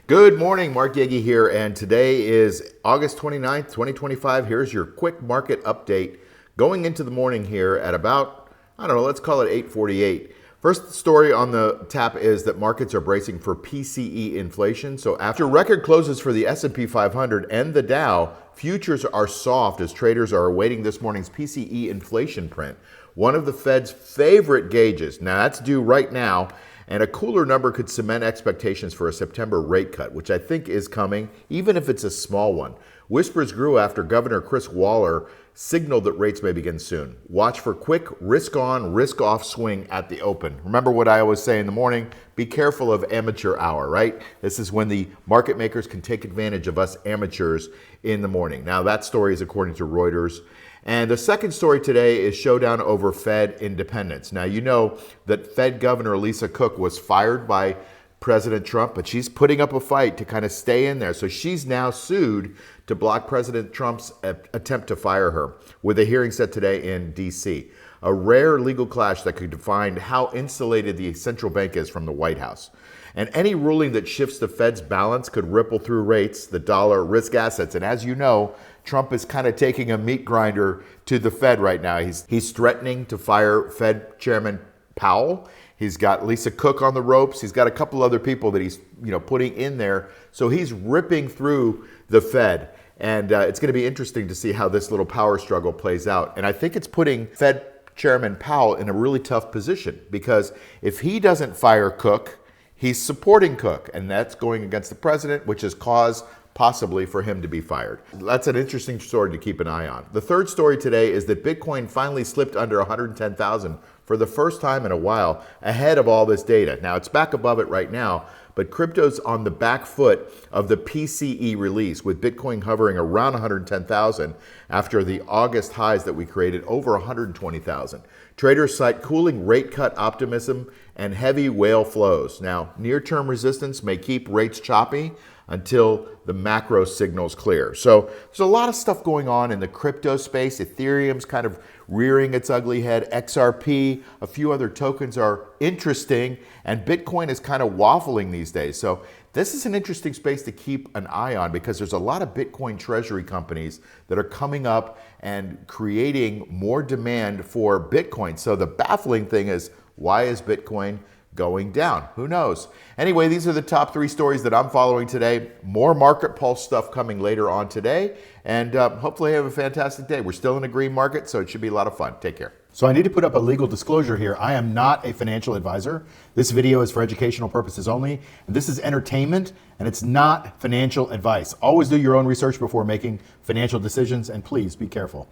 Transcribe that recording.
Good morning, Mark Yegi here, and today is August 29th, 2025. Here's your quick market update going into the morning here at about, I don't know, let's call it 8:48. First story on the tap is that markets are bracing for PCE inflation. So after record closes for the S&P 500 and the Dow, futures are soft as traders are awaiting this morning's PCE inflation print, one of the Fed's favorite gauges. Now that's due right now. And a cooler number could cement expectations for a September rate cut, which I think is coming, even if it's a small one. Whispers grew after Governor Chris Waller signaled that rates may begin soon. Watch for quick risk-on, risk-off swing at the open. Remember what I always say in the morning, be careful of amateur hour, right? This is when the market makers can take advantage of us amateurs in the morning. Now that story is according to Reuters. And the second story today is Showdown over Fed independence. Now, you know that Fed Governor Lisa Cook was fired by President Trump, but she's putting up a fight to kind of stay in there. So she's now sued to block President Trump's attempt to fire her, with a hearing set today in D.C. A rare legal clash that could define how insulated the central bank is from the White House. And any ruling that shifts the Fed's balance could ripple through rates, the dollar, risk assets. And as you know, Trump is kind of taking a meat grinder to the Fed right now. He's threatening to fire Fed Chairman Powell. He's got Lisa Cook on the ropes. He's got a couple other people that he's putting in there. So he's ripping through the Fed. And it's going to be interesting to see how this little power struggle plays out. And I think it's putting Fed Chairman Powell in a really tough position, because if he doesn't fire Cook, he's supporting Cook, and that's going against the president, which is cause possibly for him to be fired. That's an interesting story to keep an eye on. The third story today is that Bitcoin finally slipped under 110,000 for the first time in a while, ahead of all this data. Now it's back above it right now, but crypto's on the back foot of the PCE release, with Bitcoin hovering around 110,000 after the August highs that we created over 120,000. Traders cite cooling rate cut optimism and heavy whale flows. Now, near-term resistance may keep rates choppy until the macro signals clear. So there's a lot of stuff going on in the crypto space. Ethereum's kind of rearing its ugly head. XRP, a few other tokens are interesting, and Bitcoin is kind of waffling these days. So this is an interesting space to keep an eye on, because there's a lot of Bitcoin treasury companies that are coming up and creating more demand for Bitcoin. So the baffling thing is, why is Bitcoin going down? Who knows? Anyway, these are the top three stories that I'm following today. More Market Pulse stuff coming later on today. And hopefully have a fantastic day. We're still in a green market, so it should be a lot of fun. Take care. So I need to put up a legal disclosure here. I am not a financial advisor. This video is for educational purposes only. This is entertainment, and it's not financial advice. Always do your own research before making financial decisions, and please be careful.